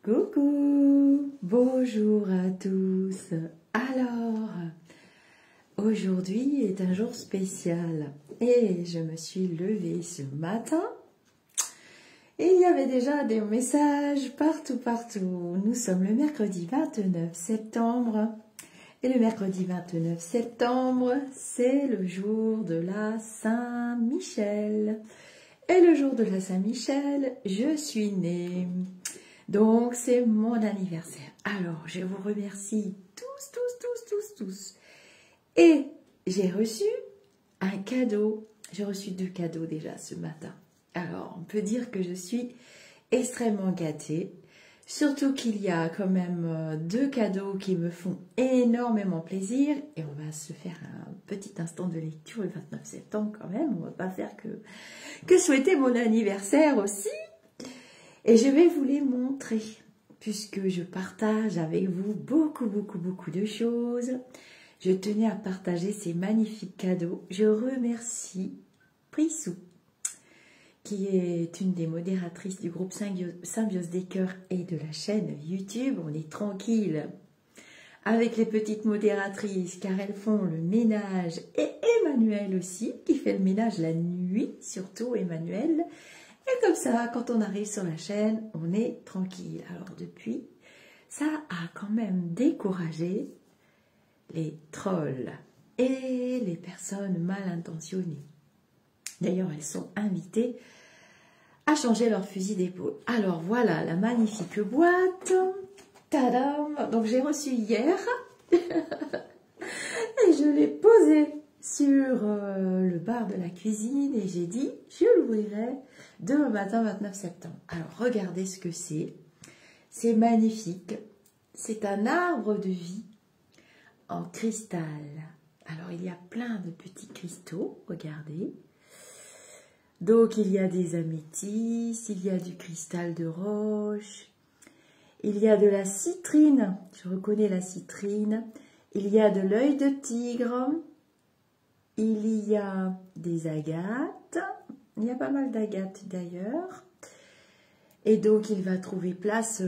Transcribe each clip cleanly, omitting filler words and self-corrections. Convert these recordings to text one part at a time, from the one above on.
Coucou, bonjour à tous. Alors, aujourd'hui est un jour spécial et je me suis levée ce matin et il y avait déjà des messages partout. Nous sommes le mercredi 29 septembre et le mercredi 29 septembre, c'est le jour de la Saint-Michel. Et le jour de la Saint-Michel, je suis née. Donc, c'est mon anniversaire. Alors, je vous remercie tous. Et j'ai reçu un cadeau. J'ai reçu 2 cadeaux déjà ce matin. Alors, on peut dire que je suis extrêmement gâtée. Surtout qu'il y a quand même 2 cadeaux qui me font énormément plaisir. Et on va se faire un petit instant de lecture le 29 septembre quand même. On va pas faire que souhaiter mon anniversaire aussi. Et je vais vous les montrer, puisque je partage avec vous beaucoup de choses. Je tenais à partager ces magnifiques cadeaux. Je remercie Prissou, qui est une des modératrices du groupe Symbiose des Cœurs et de la chaîne YouTube. On est tranquille avec les petites modératrices, car elles font le ménage. Et Emmanuel aussi, qui fait le ménage la nuit, surtout Emmanuel. Et comme ça, quand on arrive sur la chaîne, on est tranquille. Alors depuis, ça a quand même découragé les trolls et les personnes mal intentionnées. D'ailleurs, elles sont invitées à changer leur fusil d'épaule. Alors voilà la magnifique boîte. Tadam! Donc j'ai reçu hier et je l'ai posée sur le bar de la cuisine et j'ai dit je l'ouvrirai demain matin 29 septembre. Alors regardez ce que c'est. C'est magnifique. C'est un arbre de vie en cristal. Alors il y a plein de petits cristaux, regardez. Donc il y a des améthystes, il y a du cristal de roche, il y a de la citrine, je reconnais la citrine, il y a de l'œil de tigre, il y a des agates, il y a pas mal d'agates d'ailleurs. Et donc, il va trouver place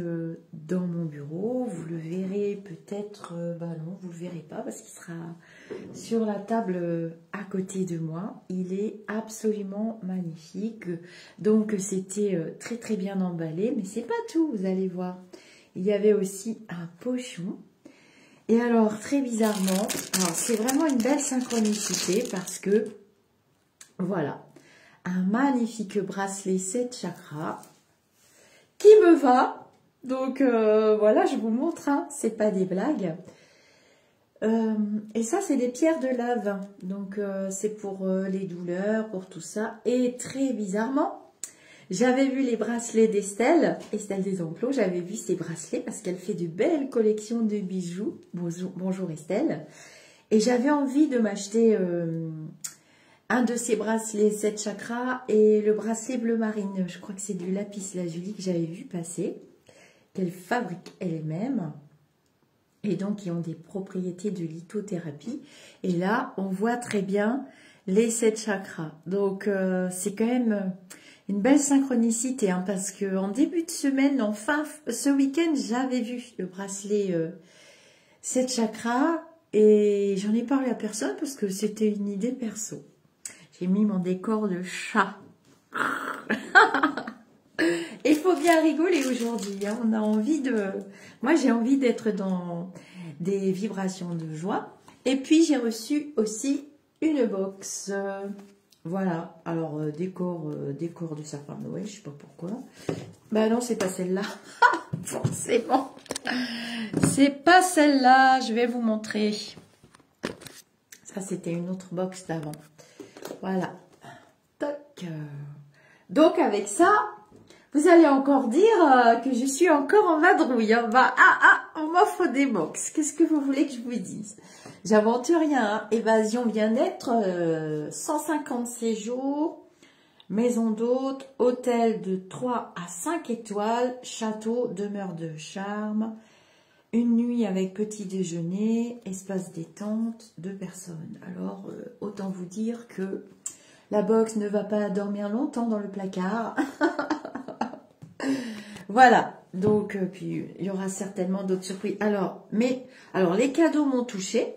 dans mon bureau. Vous le verrez peut-être, non, vous le verrez pas parce qu'il sera sur la table à côté de moi. Il est absolument magnifique. Donc, c'était très bien emballé. Mais c'est pas tout, vous allez voir. Il y avait aussi un pochon. Et alors, très bizarrement, c'est vraiment une belle synchronicité parce que, voilà, un magnifique bracelet 7 chakras qui me va. Donc, voilà, je vous montre, hein, c'est pas des blagues. Et ça, c'est des pierres de lave. Donc, c'est pour les douleurs, pour tout ça. Et très bizarrement, j'avais vu les bracelets d'Estelle, Estelle des Enclos. J'avais vu ces bracelets parce qu'elle fait de belles collections de bijoux. Bonjour Estelle. Et j'avais envie de m'acheter un de ces bracelets 7 chakras et le bracelet bleu marine. Je crois que c'est du lapis lazuli que j'avais vu passer, qu'elle fabrique elle-même. Et donc, ils ont des propriétés de lithothérapie. Et là, on voit très bien les 7 chakras. Donc, c'est quand même une belle synchronicité, hein, parce que en début de semaine, enfin, ce week-end, j'avais vu le bracelet 7 chakras et j'en ai parlé à personne parce que c'était une idée perso. J'ai mis mon décor de chat. Il faut bien rigoler aujourd'hui, hein. On a envie de... Moi, j'ai envie d'être dans des vibrations de joie. Et puis, j'ai reçu aussi une box. Voilà. Alors, décor de sapin de Noël, je sais pas pourquoi. Bah non, c'est pas celle-là. Forcément. C'est pas celle-là. Je vais vous montrer. Ça, c'était une autre box d'avant. Voilà. Toc. Donc, avec ça, vous allez encore dire que je suis encore en vadrouille. Hein. Bah, on m'offre des box. Qu'est-ce que vous voulez que je vous dise? J'invente rien. Hein. Évasion bien-être, 150 séjours, maison d'hôte, hôtel de 3 à 5 étoiles, château, demeure de charme, une nuit avec petit déjeuner, espace détente, 2 personnes. Alors, autant vous dire que la box ne va pas dormir longtemps dans le placard. Voilà. Donc, puis il y aura certainement d'autres surprises. Alors, les cadeaux m'ont touché.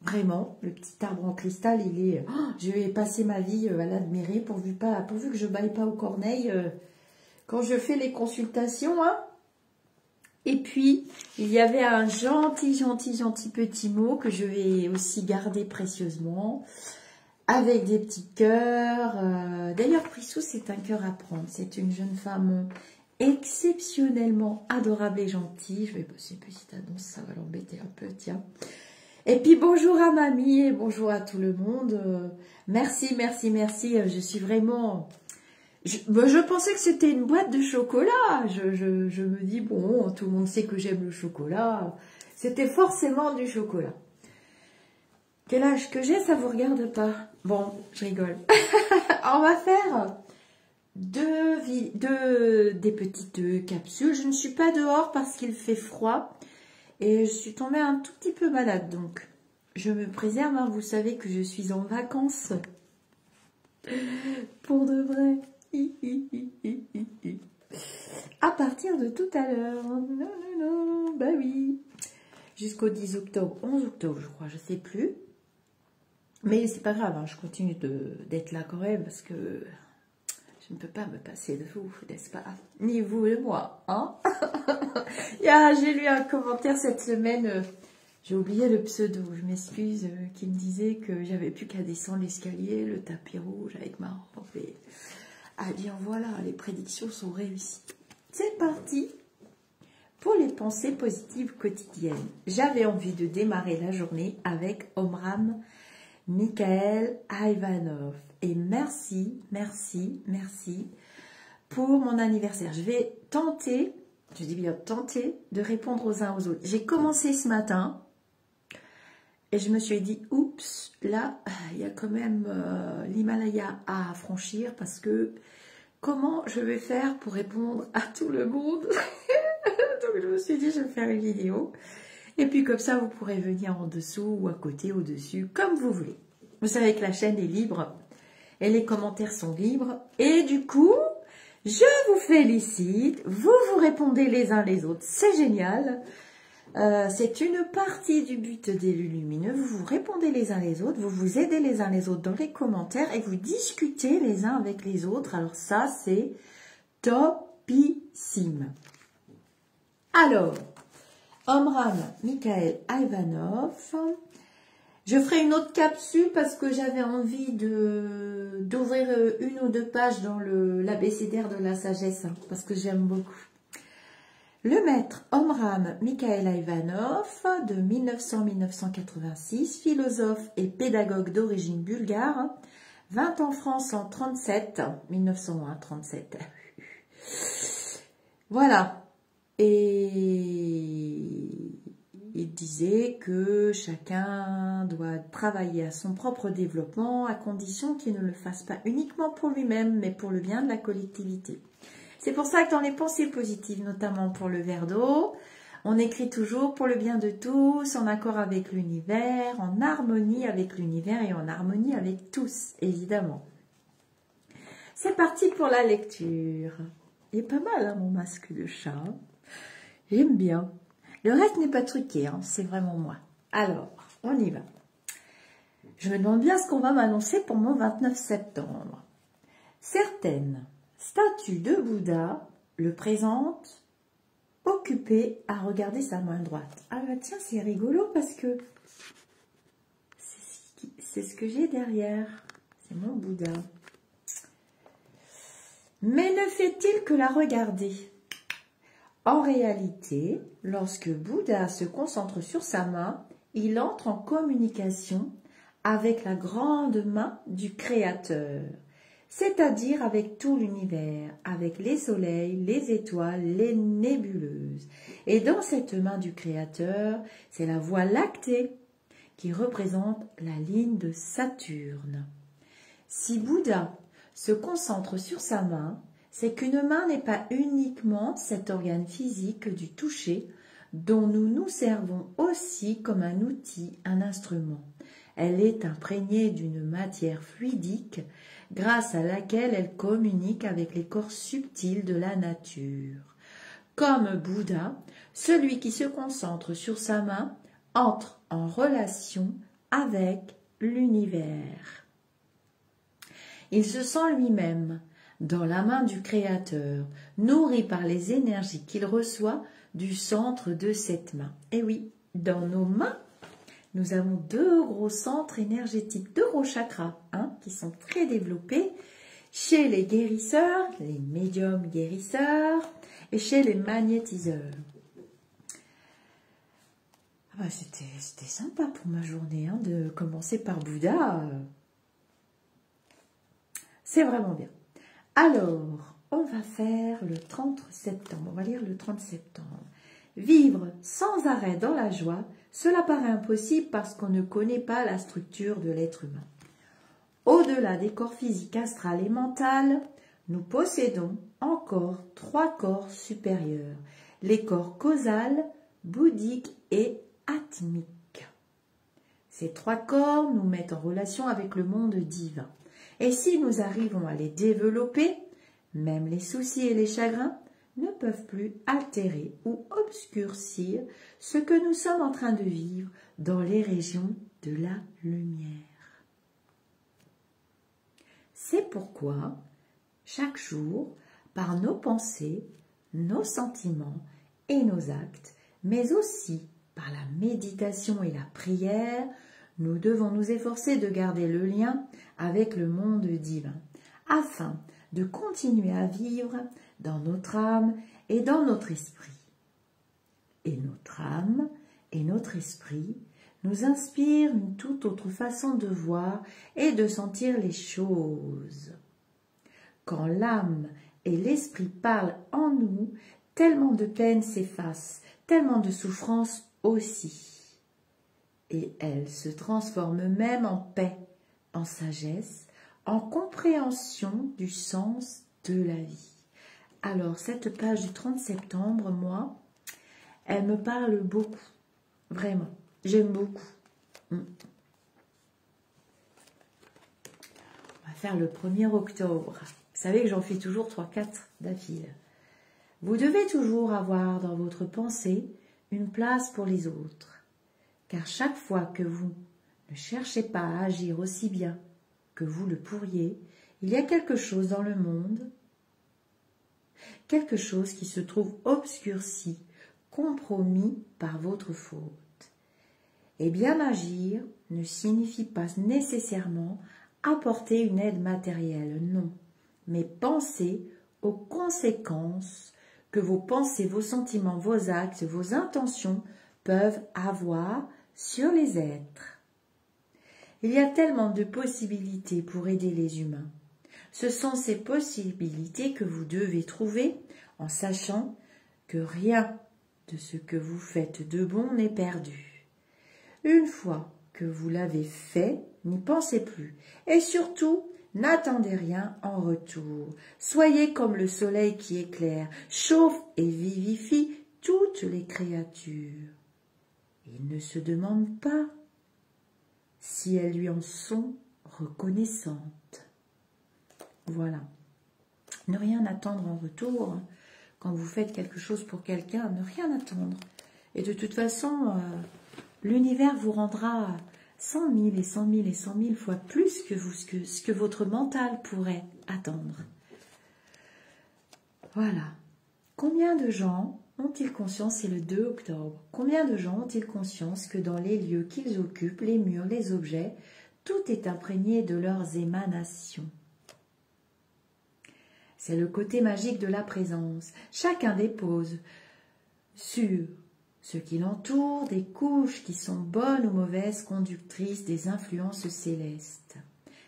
Vraiment, le petit arbre en cristal, il est... Oh, je vais passer ma vie à l'admirer pourvu que je baille pas aux corneilles quand je fais les consultations. Hein. Et puis, il y avait un gentil petit mot que je vais aussi garder précieusement, avec des petits cœurs. D'ailleurs, Prissou, c'est un cœur à prendre. C'est une jeune femme exceptionnellement adorable et gentille. Je vais passer une petite annonce, ça va l'embêter un peu, tiens. Et puis, bonjour à mamie et bonjour à tout le monde. Merci. Je suis vraiment... Je pensais que c'était une boîte de chocolat. Je me dis, bon, tout le monde sait que j'aime le chocolat. C'était forcément du chocolat. Quel âge que j'ai, ça vous regarde pas? Bon, je rigole. On va faire des petites capsules. Je ne suis pas dehors parce qu'il fait froid. Et je suis tombée un tout petit peu malade. Donc, je me préserve. Hein. Vous savez que je suis en vacances. Pour de vrai. À partir de tout à l'heure. Non, bah oui. Jusqu'au 10 octobre, 11 octobre, je crois, je sais plus. Mais c'est pas grave, hein, je continue d'être là quand même parce que je ne peux pas me passer de vous, n'est-ce pas? Ni vous ni moi, hein. J'ai lu un commentaire cette semaine, j'ai oublié le pseudo, je m'excuse, qui me disait que j'avais plus qu'à descendre l'escalier, le tapis rouge avec ma robe et à dire voilà, les prédictions sont réussies. C'est parti pour les pensées positives quotidiennes. J'avais envie de démarrer la journée avec Omram Mikhaël Ivanov. Et merci pour mon anniversaire. Je vais tenter, je dis bien tenter, de répondre aux uns aux autres. J'ai commencé ce matin et je me suis dit, oups, là, il y a quand même l'Himalaya à franchir parce que comment je vais faire pour répondre à tout le monde? Donc je me suis dit, je vais faire une vidéo. Et puis comme ça, vous pourrez venir en dessous ou à côté, au-dessus, comme vous voulez. Vous savez que la chaîne est libre et les commentaires sont libres. Et du coup, je vous félicite. Vous répondez les uns les autres. C'est génial. C'est une partie du but d'Élus Lumineux. Vous vous répondez les uns les autres. Vous vous aidez les uns les autres dans les commentaires et vous discutez les uns avec les autres. Alors ça, c'est topissime. Alors, Omram Mikhaël Ivanov. Je ferai une autre capsule parce que j'avais envie d'ouvrir une ou deux pages dans l'abécédaire de la sagesse, hein, parce que j'aime beaucoup. Le maître Omram Mikhaël Ivanov, de 1900-1986, philosophe et pédagogue d'origine bulgare, hein, vint en France en 37, 1901, 37. Voilà. Et il disait que chacun doit travailler à son propre développement à condition qu'il ne le fasse pas uniquement pour lui-même, mais pour le bien de la collectivité. C'est pour ça que dans les pensées positives, notamment pour le verre d'eau, on écrit toujours pour le bien de tous, en accord avec l'univers, en harmonie avec l'univers et en harmonie avec tous, évidemment. C'est parti pour la lecture. Il est pas mal, hein, mon masque de chat. J'aime bien. Le reste n'est pas truqué, hein, c'est vraiment moi. Alors, on y va. Je me demande bien ce qu'on va m'annoncer pour mon 29 septembre. Certaines statues de Bouddha le présentent occupé à regarder sa main droite. Ah bah tiens, c'est rigolo parce que c'est ce que j'ai derrière. C'est mon Bouddha. Mais ne fait-il que la regarder ? En réalité, lorsque Bouddha se concentre sur sa main, il entre en communication avec la grande main du Créateur, c'est-à-dire avec tout l'univers, avec les soleils, les étoiles, les nébuleuses. Et dans cette main du Créateur, c'est la Voie lactée qui représente la ligne de Saturne. Si Bouddha se concentre sur sa main, c'est qu'une main n'est pas uniquement cet organe physique du toucher dont nous nous servons aussi comme un outil, un instrument. Elle est imprégnée d'une matière fluidique grâce à laquelle elle communique avec les corps subtils de la nature. Comme Bouddha, celui qui se concentre sur sa main entre en relation avec l'univers. Il se sent lui-même dans la main du Créateur, nourri par les énergies qu'il reçoit du centre de cette main. Et oui, dans nos mains, nous avons deux gros centres énergétiques, deux gros chakras, qui sont très développés chez les guérisseurs, les médiums guérisseurs et chez les magnétiseurs. C'était sympa pour ma journée de commencer par Bouddha. C'est vraiment bien. Alors, on va faire le 30 septembre. On va lire le 30 septembre. Vivre sans arrêt dans la joie, cela paraît impossible parce qu'on ne connaît pas la structure de l'être humain. Au-delà des corps physiques, astral et mental, nous possédons encore 3 corps supérieurs. Les corps causal, bouddhique et atmique. Ces 3 corps nous mettent en relation avec le monde divin. Et si nous arrivons à les développer, même les soucis et les chagrins ne peuvent plus altérer ou obscurcir ce que nous sommes en train de vivre dans les régions de la lumière. C'est pourquoi, chaque jour, par nos pensées, nos sentiments et nos actes, mais aussi par la méditation et la prière, nous devons nous efforcer de garder le lien avec le monde divin, afin de continuer à vivre dans notre âme et dans notre esprit. Et notre âme et notre esprit nous inspirent une toute autre façon de voir et de sentir les choses. Quand l'âme et l'esprit parlent en nous, tellement de peine s'efface, tellement de souffrance aussi. Et elles se transforment même en paix, en sagesse, en compréhension du sens de la vie. Alors, cette page du 30 septembre, moi, elle me parle beaucoup. Vraiment, j'aime beaucoup. On va faire le 1er octobre. Vous savez que j'en fais toujours 3-4 d'affilée. Vous devez toujours avoir dans votre pensée une place pour les autres. Car chaque fois que vous ne cherchez pas à agir aussi bien que vous le pourriez, il y a quelque chose dans le monde, quelque chose qui se trouve obscurci, compromis par votre faute. Et bien agir ne signifie pas nécessairement apporter une aide matérielle, non, mais penser aux conséquences que vos pensées, vos sentiments, vos actes, vos intentions peuvent avoir sur les êtres. Il y a tellement de possibilités pour aider les humains. Ce sont ces possibilités que vous devez trouver en sachant que rien de ce que vous faites de bon n'est perdu. Une fois que vous l'avez fait, n'y pensez plus. Et surtout, n'attendez rien en retour. Soyez comme le soleil qui éclaire, chauffe et vivifie toutes les créatures. Il ne se demande pas si elles lui en sont reconnaissantes. Voilà. Ne rien attendre en retour. Quand vous faites quelque chose pour quelqu'un, ne rien attendre. Et de toute façon, l'univers vous rendra 100 000 et 100 000 et 100 000 fois plus que ce que votre mental pourrait attendre. Voilà. Combien de gens ont-ils conscience, c'est le 2 octobre, combien de gens ont-ils conscience que dans les lieux qu'ils occupent, les murs, les objets, tout est imprégné de leurs émanations? C'est le côté magique de la présence. Chacun dépose sur ce qui l'entoure des couches qui sont bonnes ou mauvaises conductrices des influences célestes.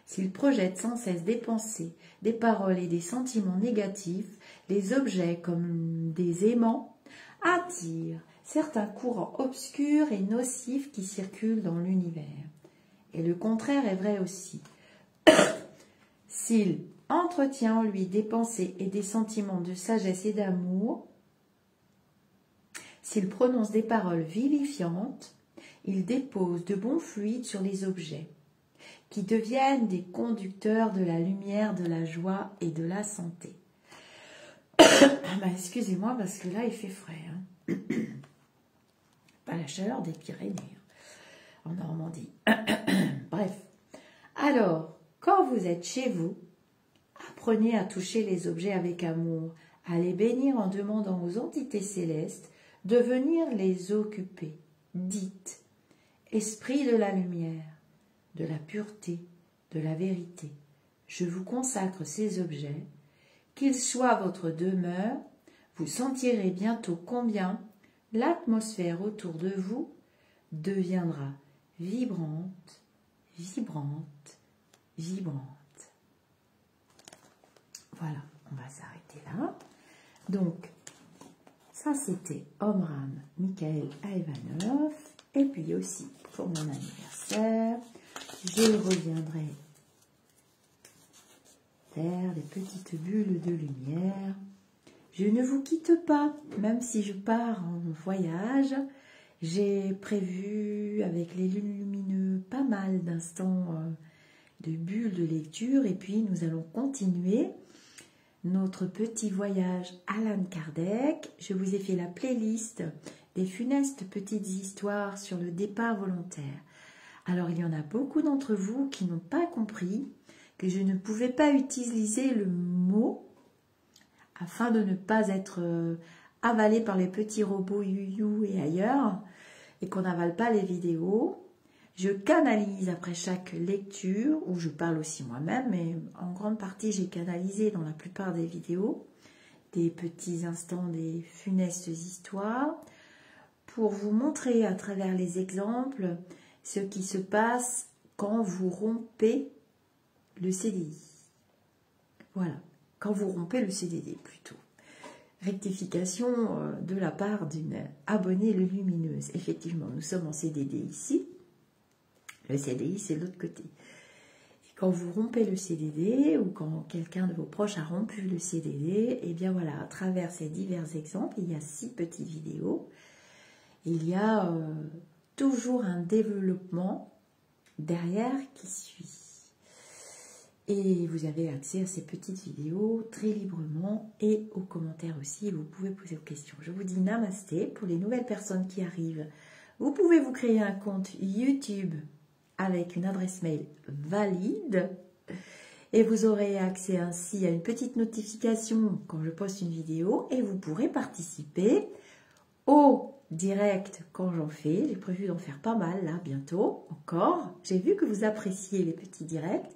S'il projette sans cesse des pensées, des paroles et des sentiments négatifs, les objets comme des aimants attirent certains courants obscurs et nocifs qui circulent dans l'univers. Et le contraire est vrai aussi. S'il entretient en lui des pensées et des sentiments de sagesse et d'amour, s'il prononce des paroles vivifiantes, il dépose de bons fluides sur les objets, qui deviennent des conducteurs de la lumière, de la joie et de la santé. Bah, excusez-moi parce que là il fait frais. Hein. Pas la chaleur des Pyrénées, hein, en Normandie. Bref. Alors, quand vous êtes chez vous, apprenez à toucher les objets avec amour, à les bénir en demandant aux entités célestes de venir les occuper. Dites, Esprit de la lumière, de la pureté, de la vérité, je vous consacre ces objets, qu'ils soient votre demeure, vous sentirez bientôt combien l'atmosphère autour de vous deviendra vibrante, vibrante, vibrante. Voilà, on va s'arrêter là. Donc, ça c'était Omram Michael Aïvanov. Et puis aussi, pour mon anniversaire, je reviendrai faire des petites bulles de lumière. Je ne vous quitte pas, même si je pars en voyage. J'ai prévu avec les lumineux pas mal d'instants de bulles de lecture. Et puis, nous allons continuer notre petit voyage Allan Kardec. Je vous ai fait la playlist des funestes petites histoires sur le départ volontaire. Alors, il y en a beaucoup d'entre vous qui n'ont pas compris que je ne pouvais pas utiliser le mot afin de ne pas être avalé par les petits robots YouYou et ailleurs, et qu'on n'avale pas les vidéos. Je canalise après chaque lecture, où je parle aussi moi-même, mais en grande partie j'ai canalisé dans la plupart des vidéos, des petits instants, des funestes histoires, pour vous montrer à travers les exemples ce qui se passe quand vous rompez le CDI. Voilà, quand vous rompez le CDD plutôt. Rectification de la part d'une abonnée lumineuse. Effectivement, nous sommes en CDD ici. Le CDI, c'est de l'autre côté. Et quand vous rompez le CDD, ou quand quelqu'un de vos proches a rompu le CDD, et bien voilà, à travers ces divers exemples, il y a 6 petites vidéos. Il y a toujours un développement derrière qui suit. Et vous avez accès à ces petites vidéos très librement et aux commentaires aussi. Vous pouvez poser vos questions. Je vous dis namasté pour les nouvelles personnes qui arrivent. Vous pouvez vous créer un compte YouTube avec une adresse mail valide. Et vous aurez accès ainsi à une petite notification quand je poste une vidéo. Et vous pourrez participer au direct quand j'en fais. J'ai prévu d'en faire pas mal là bientôt encore. J'ai vu que vous appréciez les petits directs.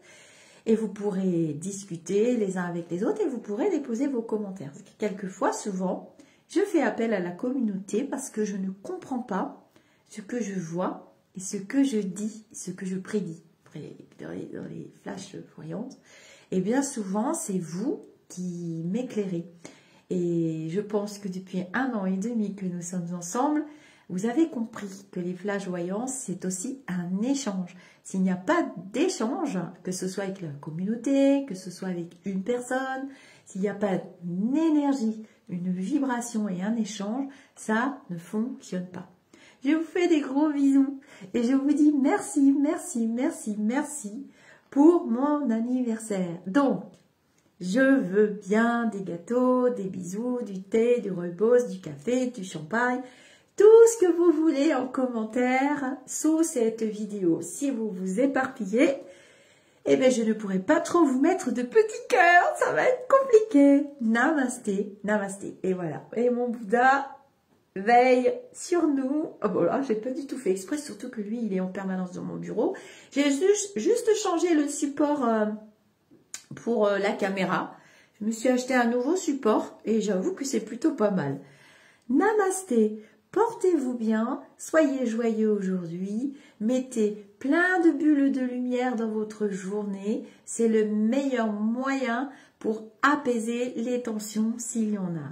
Et vous pourrez discuter les uns avec les autres et vous pourrez déposer vos commentaires. Quelquefois, souvent, je fais appel à la communauté parce que je ne comprends pas ce que je vois et ce que je dis, ce que je prédis dans les flashs voyantes. Et bien souvent, c'est vous qui m'éclairez. Et je pense que depuis 1 an et demi que nous sommes ensemble, vous avez compris que les flashs voyances, c'est aussi un échange. S'il n'y a pas d'échange, que ce soit avec la communauté, que ce soit avec une personne, s'il n'y a pas une énergie, une vibration et un échange, ça ne fonctionne pas. Je vous fais des gros bisous et je vous dis merci, merci, merci, merci pour mon anniversaire. Donc, je veux bien des gâteaux, des bisous, du thé, du rooibos, du café, du champagne, tout ce que vous voulez en commentaire sous cette vidéo. Si vous vous éparpillez, eh bien je ne pourrai pas trop vous mettre de petits cœurs, ça va être compliqué. Namasté, namasté. Et voilà. Et mon Bouddha veille sur nous. Oh bon là, j'ai pas du tout fait exprès, surtout que lui, il est en permanence dans mon bureau. J'ai juste changé le support pour la caméra. Je me suis acheté un nouveau support et j'avoue que c'est plutôt pas mal. Namasté. Portez-vous bien, soyez joyeux aujourd'hui, mettez plein de bulles de lumière dans votre journée. C'est le meilleur moyen pour apaiser les tensions s'il y en a.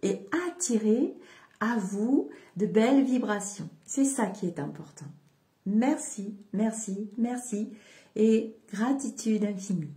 Et attirer à vous de belles vibrations. C'est ça qui est important. Merci, merci, merci et gratitude infinie.